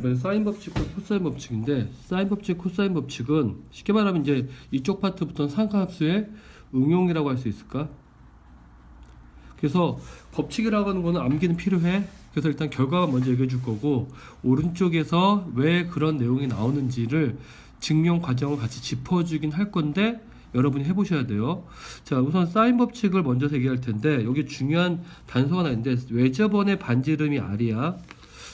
이번 사인 법칙과 코사인 법칙인데, 사인 법칙, 코사인 법칙은 쉽게 말하면 이제 이쪽 파트부터는 상관함수의 응용이라고 할 수 있을까? 그래서 법칙이라고 하는 거는 암기는 필요해. 그래서 일단 결과만 먼저 얘기해 줄 거고, 오른쪽에서 왜 그런 내용이 나오는지를 증명 과정을 같이 짚어주긴 할 건데, 여러분이 해보셔야 돼요. 자, 우선 사인 법칙을 먼저 얘기할 텐데, 여기 중요한 단서가 하나 있는데, 외접원의 반지름이 R이야.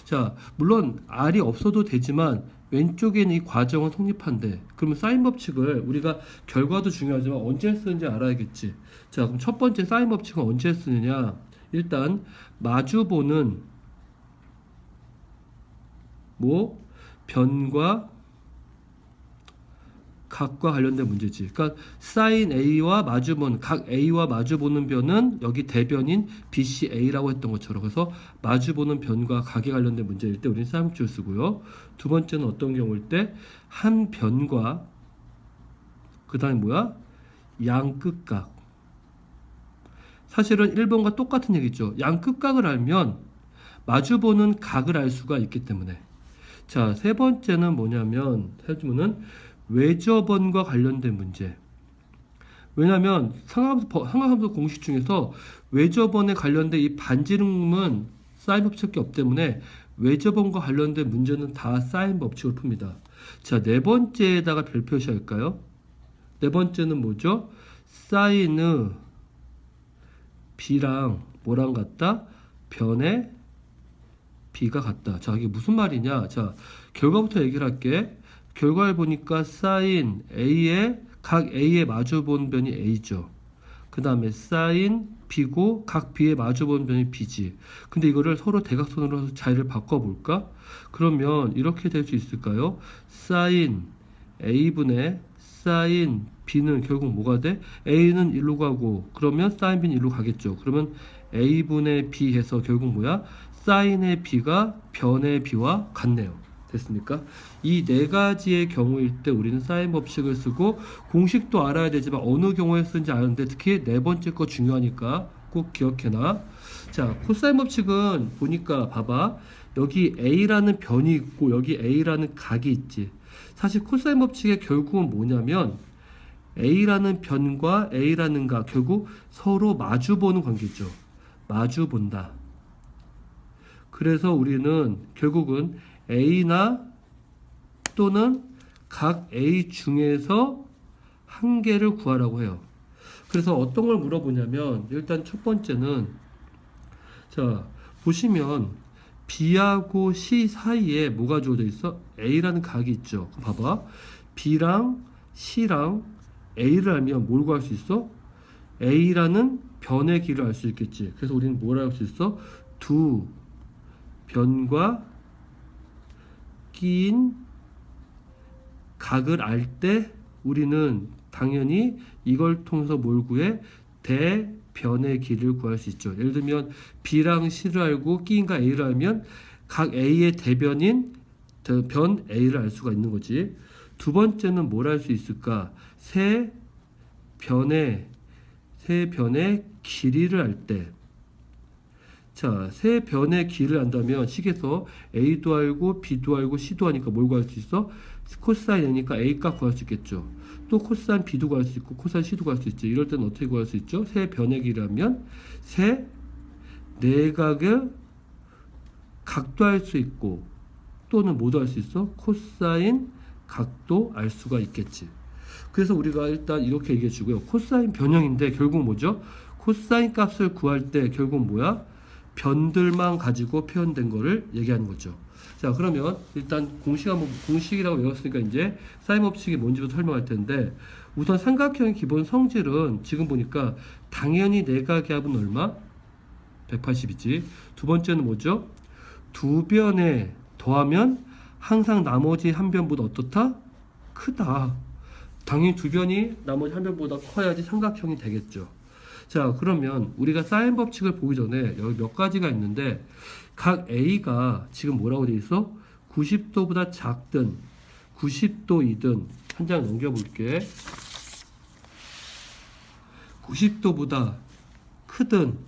자, 물론 R이 없어도 되지만 왼쪽에는 이 과정은 성립한대. 그러면 사인 법칙을 우리가 결과도 중요하지만 언제 쓰는지 알아야겠지. 자, 그럼 첫 번째 사인 법칙은 언제 쓰느냐? 일단 마주보는 뭐 변과 각과 관련된 문제지. 그러니까 사인 A와 마주보는 각 A와 마주보는 변은 여기 대변인 BCA라고 했던 것처럼, 그래서 마주보는 변과 각에 관련된 문제일 때 우리는 사인 법칙을 쓰고요. 두 번째는 어떤 경우일 때 한 변과 그 다음에 뭐야? 양끝각. 사실은 1번과 똑같은 얘기죠. 양끝각을 알면 마주보는 각을 알 수가 있기 때문에. 자, 세 번째는 뭐냐면 해주면은 외접원과 관련된 문제. 왜냐하면 상하함수 공식 중에서 외접원에 관련된 이 반지름은 사인 법칙이 없기 때문에 외접원과 관련된 문제는 다 사인 법칙을 풉니다. 자, 네 번째에다가 별 표시할까요? 네 번째는 뭐죠? 사인의 B랑 뭐랑 같다? 변의 B가 같다. 자, 이게 무슨 말이냐? 자, 결과부터 얘기를 할게. 결과를 보니까 사인 A의 각 A에 마주본 변이 A죠. 그 다음에 사인 B고 각 B에 마주본 변이 B지. 근데 이거를 서로 대각선으로 자리를 바꿔볼까? 그러면 이렇게 될 수 있을까요? 사인 A분의 사인 B는 결국 뭐가 돼? A는 1로 가고 그러면 사인 B는 1로 가겠죠. 그러면 A분의 B 해서 결국 뭐야? 사인의 B가 변의 B와 같네요. 됐습니까? 이 네 가지의 경우일 때 우리는 사인 법칙을 쓰고, 공식도 알아야 되지만 어느 경우에 쓰는지 아는데 특히 네 번째 거 중요하니까 꼭 기억해놔. 자, 코사인 법칙은 보니까 봐봐. 여기 A라는 변이 있고 여기 A라는 각이 있지. 사실 코사인 법칙의 결국은 뭐냐면 A라는 변과 A라는 각 결국 서로 마주보는 관계죠. 마주본다. 그래서 우리는 결국은 A나 또는 각 A 중에서 한 개를 구하라고 해요. 그래서 어떤 걸 물어보냐면 일단 첫 번째는, 자, 보시면 B하고 C 사이에 뭐가 주어져 있어? A라는 각이 있죠. 봐봐. B랑 C랑 A를 알면 뭘 구할 수 있어? A라는 변의 길을 알 수 있겠지. 그래서 우리는 뭘 알 수 있어? 두 변과 끼인 각을 알 때 우리는 당연히 이걸 통해서 뭘 구해? 대변의 길을 구할 수 있죠. 예를 들면 B랑 C를 알고 끼인과 A를 알면 각 A의 대변인 변 A를 알 수가 있는 거지. 두 번째는 뭘 알 수 있을까? 세 변의 길이를 알 때, 자, 세 변의 길을 안다면 식에서 A도 알고 B도 알고 C도 하니까 뭘 구할 수 있어? 코사인 A니까 A 값 구할 수 있겠죠. 또 코사인 B도 구할 수 있고 코사인 C도 구할 수 있죠. 이럴 때는 어떻게 구할 수 있죠? 세 변의 길이라면 세 내각의 각도 알 수 있고 또는 뭐도 알 수 있어? 코사인 각도 알 수가 있겠지. 그래서 우리가 일단 이렇게 얘기해 주고요. 코사인 변형인데 결국 뭐죠? 코사인 값을 구할 때 결국 뭐야? 변들만 가지고 표현된 거를 얘기하는 거죠. 자, 그러면 일단 공식이라고 외웠으니까 이제 사인 법칙이 뭔지부터 설명할 텐데, 우선 삼각형의 기본 성질은 지금 보니까 당연히 내각의 합은 얼마? 180이지. 두 번째는 뭐죠? 두 변에 더하면 항상 나머지 한 변보다 어떻다? 크다. 당연히 두 변이 나머지 한 변보다 커야지 삼각형이 되겠죠. 자, 그러면 우리가 사인 법칙을 보기 전에 여기 몇 가지가 있는데, 각 A가 지금 뭐라고 돼 있어? 90도보다 작든 90도이든 한 장 넘겨볼게. 90도보다 크든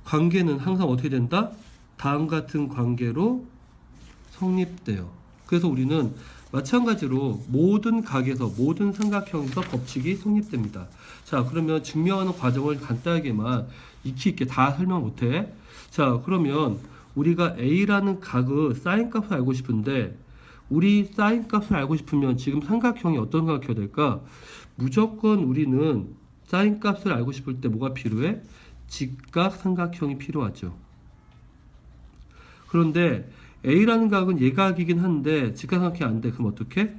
관계는 항상 어떻게 된다? 다음 같은 관계로 성립돼요. 그래서 우리는 마찬가지로 모든 각에서 모든 삼각형에서 법칙이 성립됩니다. 자, 그러면 증명하는 과정을 간단하게만 익히 있게 다 설명 못해. 자, 그러면 우리가 A라는 각의 사인 값을 알고 싶은데 우리 사인 값을 알고 싶으면 지금 삼각형이 어떤 삼각형이 될까? 무조건 우리는 사인 값을 알고 싶을 때 뭐가 필요해? 직각 삼각형이 필요하죠. 그런데 A라는 각은 예각이긴 한데 직각삼각형이 안 돼. 그럼 어떻게?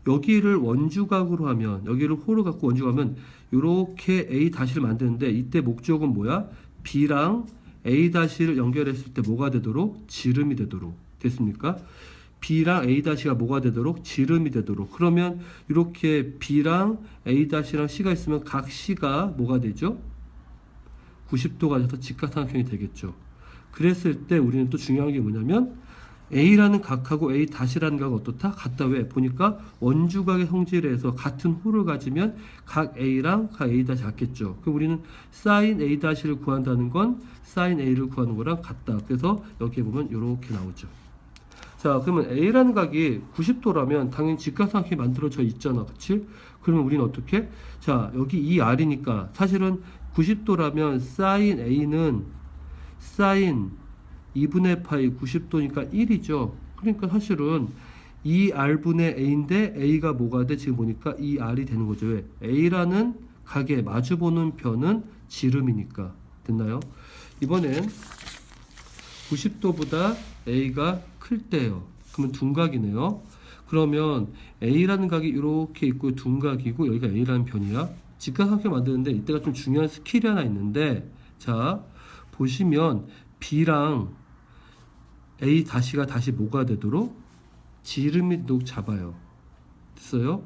여기를 원주각으로 하면 여기를 호로 갖고 원주하면 이렇게 A 다시를 만드는데 이때 목적은 뭐야? B랑 A 다시를 연결했을 때 뭐가 되도록? 지름이 되도록. 됐습니까? B랑 A 다시가 뭐가 되도록? 지름이 되도록. 그러면 이렇게 B랑 A 다시랑 C가 있으면 각 C가 뭐가 되죠? 90도가 돼서 직각삼각형이 되겠죠. 그랬을 때 우리는 또 중요한 게 뭐냐면 A라는 각하고 A 다시라는 각은 어떻다? 같다. 왜? 보니까 원주각의 성질에 서 같은 호를 가지면 각 A랑 각 A 다시 같겠죠. 그럼 우리는 sin A 다시를 구한다는 건 sin A를 구하는 거랑 같다. 그래서 여기에 보면 이렇게 나오죠. 자, 그러면 A라는 각이 90도라면 당연히 직각삼각형이 만들어져 있잖아. 그치? 그러면 우리는 어떻게? 자, 여기 이 R이니까 사실은 90도라면 sin A는 sin 2분의 파이 90도니까 1이죠. 그러니까 사실은 2R분의 A인데 A가 뭐가 돼? 지금 보니까 2R이 되는 거죠. 왜? A라는 각에 마주보는 변은 지름이니까. 됐나요? 이번엔 90도보다 A가 클 때요. 그러면 둔각이네요. 그러면 A라는 각이 이렇게 있고 둔각이고 여기가 A라는 변이야. 직각삼각형 만드는데 이때가 좀 중요한 스킬이 하나 있는데 자 보시면 B랑 A 다시가 다시 뭐가 되도록 지름이 되도록 잡아요. 됐어요?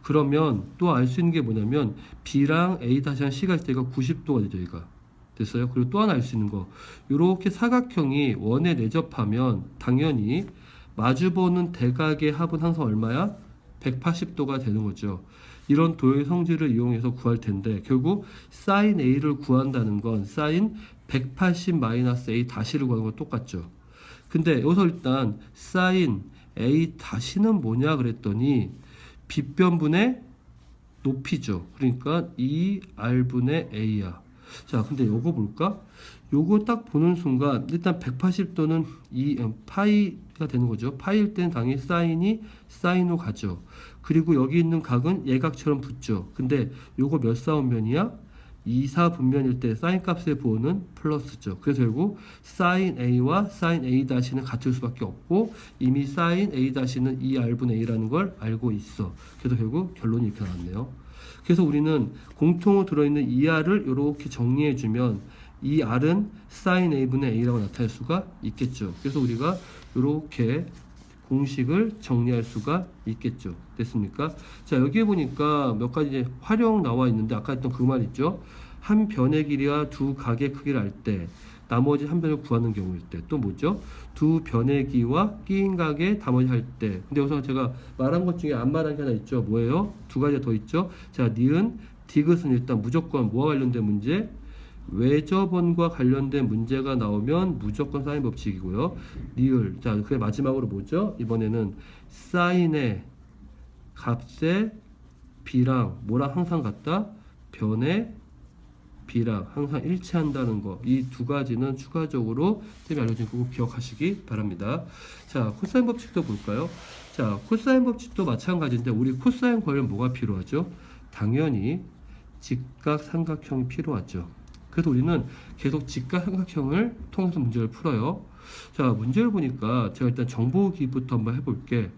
그러면 또 알 수 있는 게 뭐냐면 B랑 A 다시랑 C가 있을 때가 90도가 되죠. 얘가. 됐어요? 그리고 또 하나 알 수 있는 거 이렇게 사각형이 원에 내접하면 당연히 마주보는 대각의 합은 항상 얼마야? 180도가 되는 거죠. 이런 도형의 성질을 이용해서 구할 텐데 결국 sin A를 구한다는 건 sin 180-A 다시를 구하는 건 똑같죠. 근데 여기서 일단 sin A 다시는 뭐냐 그랬더니 빗변분의 높이죠. 그러니까 2R분의 A야. 자, 근데 요거 볼까? 요거 딱 보는 순간 일단 180도는 파이가 되는 거죠. 파이일 때는 당연히 사인이 사인으로 가죠. 그리고 여기 있는 각은 예각처럼 붙죠. 근데 요거 몇 사분면이야? 2, 4분면일 때 사인 값의 부호는 플러스죠. 그래서 결국 사인 A와 사인 A 다시는 같을 수밖에 없고 이미 사인 A 다시는 2R분의 A라는 걸 알고 있어. 그래서 결국 결론이 이렇게 나왔네요. 그래서 우리는 공통으로 들어있는 2R을 이렇게 정리해주면 2R은 sin A분의 A라고 나타낼 수가 있겠죠. 그래서 우리가 이렇게 공식을 정리할 수가 있겠죠. 됐습니까? 자, 여기에 보니까 몇 가지 활용 나와 있는데 아까 했던 그 말 있죠. 한 변의 길이와 두 각의 크기를 알 때 나머지 한 변을 구하는 경우일 때 또 뭐죠? 두 변의 길이와 끼인 각의 나머지 할 때. 근데 여기서 제가 말한 것 중에 안 말한 게 하나 있죠. 뭐예요? 두 가지가 더 있죠. 자, 니은, 디귿은 일단 무조건 뭐와 관련된 문제? 외접원과 관련된 문제가 나오면 무조건 사인 법칙이고요. 리을. 자, 그 마지막으로 뭐죠? 이번에는 사인의 값의 B랑 뭐랑 항상 같다? 변의 B랑 항상 일치한다는 거. 이 두 가지는 추가적으로 쌤이 알려준 거 꼭 기억하시기 바랍니다. 자, 코사인 법칙도 볼까요? 자, 코사인 법칙도 마찬가지인데 우리 코사인 구하려면 뭐가 필요하죠? 당연히 직각삼각형이 필요하죠. 그래서 우리는 계속 직각삼각형을 통해서 문제를 풀어요. 자, 문제를 보니까 제가 일단 정보기부터 한번 해볼게.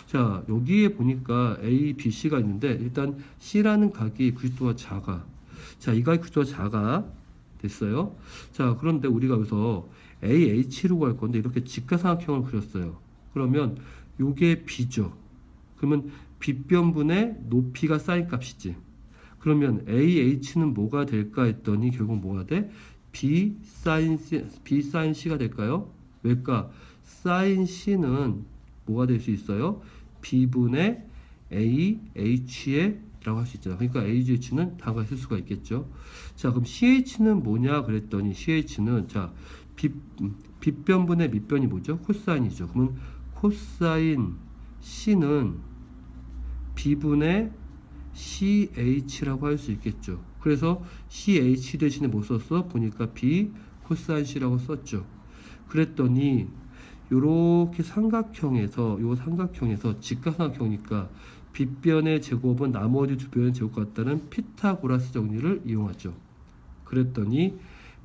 자, 여기에 보니까 A, B, C가 있는데 일단 C라는 각이 90도가 작아. 자, 이 각이 90도가 작아. 됐어요? 자, 그런데 우리가 여기서 AH로 구할 건데 이렇게 직각삼각형을 그렸어요. 그러면 요게 B죠. 그러면 빗변분의 높이가 사인 값이지. 그러면 AH는 뭐가 될까 했더니 결국 뭐가 돼? B sin C가 될까요? 왜일까? sin C는 뭐가 될 수 있어요? B분의 AH에 라고 할 수 있잖아. 그러니까 AH는 다가 쓸 수가 있겠죠. 자, 그럼 CH는 뭐냐 그랬더니 CH는 자, 빗변분의 밑변이 뭐죠? 코사인이죠. 그러면 코사인 C는 B분의 CH라고 할 수 있겠죠. 그래서 CH 대신에 뭐 썼어? 보니까 B 코사인 C라고 썼죠. 그랬더니 요렇게 삼각형에서 직각삼각형이니까 빗변의 제곱은 나머지 두 변의 제곱 같다는 피타고라스 정리를 이용하죠. 그랬더니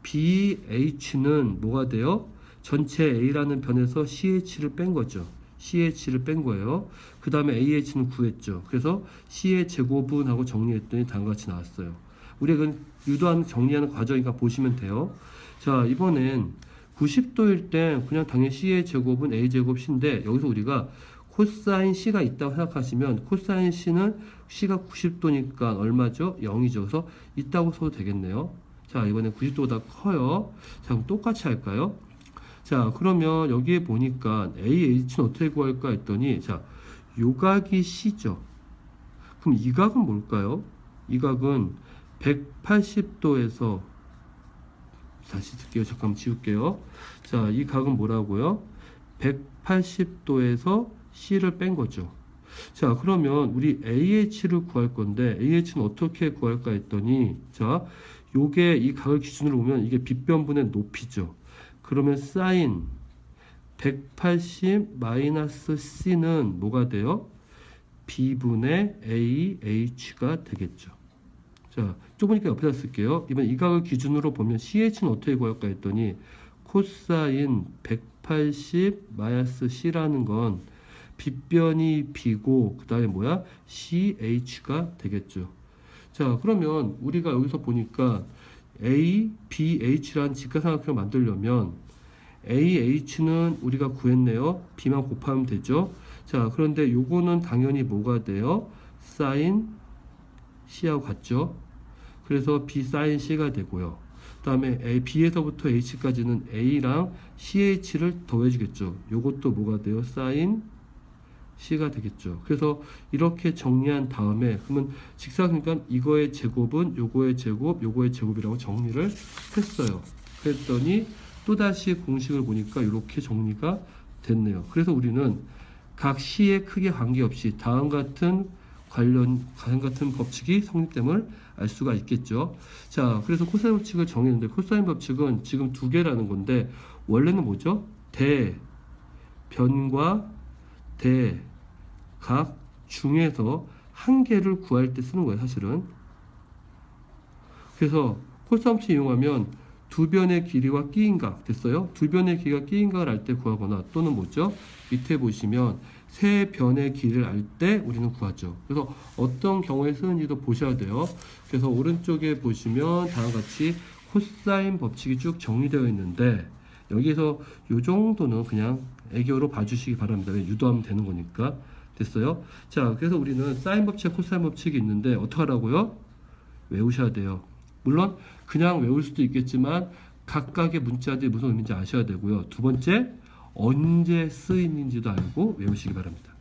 BH는 뭐가 돼요? 전체 A라는 변에서 CH를 뺀 거죠. CH를 뺀 거예요. 그 다음에 AH는 구했죠. 그래서 C의 제곱은 하고 정리했더니 다음과 같이 나왔어요. 우리가 유도하는 정리하는 과정이니까 보시면 돼요. 자, 이번엔 90도일 때 그냥 당연히 C의 제곱은 A제곱 C인데 여기서 우리가 코사인 C가 있다고 생각하시면 코사인 C는 C가 90도니까 얼마죠? 0이죠. 그래서 있다고 써도 되겠네요. 자, 이번엔 90도보다 커요. 자, 그럼 똑같이 할까요? 자, 그러면 여기에 보니까 AH는 어떻게 구할까 했더니 자, 요각이 C죠. 그럼 이 각은 뭘까요? 이 각은 180도에서 다시 쓸게요. 잠깐만 지울게요. 자, 이 각은 뭐라고요? 180도에서 C를 뺀 거죠. 자, 그러면 우리 AH를 구할 건데 AH는 어떻게 구할까 했더니 자, 요게 이 각을 기준으로 보면 이게 빗변분의 높이죠. 그러면 사인 180 마이너스 C는 뭐가 돼요? B분의 AH가 되겠죠. 자, 좁으니까 옆에다 쓸게요. 이번 이 각을 기준으로 보면 CH는 어떻게 구할까 했더니 코사인 180 마이너스 C라는 건 빗변이 B고 그 다음에 뭐야? CH가 되겠죠. 자, 그러면 우리가 여기서 보니까 A, B, H라는 직각삼각형을 만들려면 AH는 우리가 구했네요. B만 곱하면 되죠. 자, 그런데 요거는 당연히 뭐가 돼요? 사인 C하고 같죠. 그래서 B 사인 C가 되고요. 그 다음에 B에서부터 H까지는 A랑 CH를 더해주겠죠. 요것도 뭐가 돼요? 사인 C가 되겠죠. 그래서 이렇게 정리한 다음에 그러면 직사각이니까 이거의 제곱은 요거의 제곱, 요거의 제곱이라고 정리를 했어요. 그랬더니 또다시 공식을 보니까 이렇게 정리가 됐네요. 그래서 우리는 각 C의 크기에 관계없이 다음 같은 법칙이 성립됨을 알 수가 있겠죠. 자, 그래서 코사인 법칙을 정했는데 코사인 법칙은 지금 두 개라는 건데 원래는 뭐죠? 대변과 대각 중에서 한 개를 구할 때 쓰는 거예요, 사실은. 그래서 코사인 법칙 이용하면 두 변의 길이와 끼인각 됐어요? 두 변의 길이가 끼인각을 알 때 구하거나 또는 뭐죠? 밑에 보시면 세 변의 길이를 알 때 우리는 구하죠. 그래서 어떤 경우에 쓰는지도 보셔야 돼요. 그래서 오른쪽에 보시면 다음과 같이 코사인 법칙이 쭉 정리되어 있는데 여기에서 이 정도는 그냥 애교로 봐주시기 바랍니다. 유도하면 되는 거니까. 됐어요? 자, 그래서 우리는 사인 법칙, 코사인 법칙이 있는데 어떻게 하라고요? 외우셔야 돼요. 물론 그냥 외울 수도 있겠지만 각각의 문자들이 무슨 의미인지 아셔야 되고요. 두 번째, 언제 쓰이는지도 알고 외우시기 바랍니다.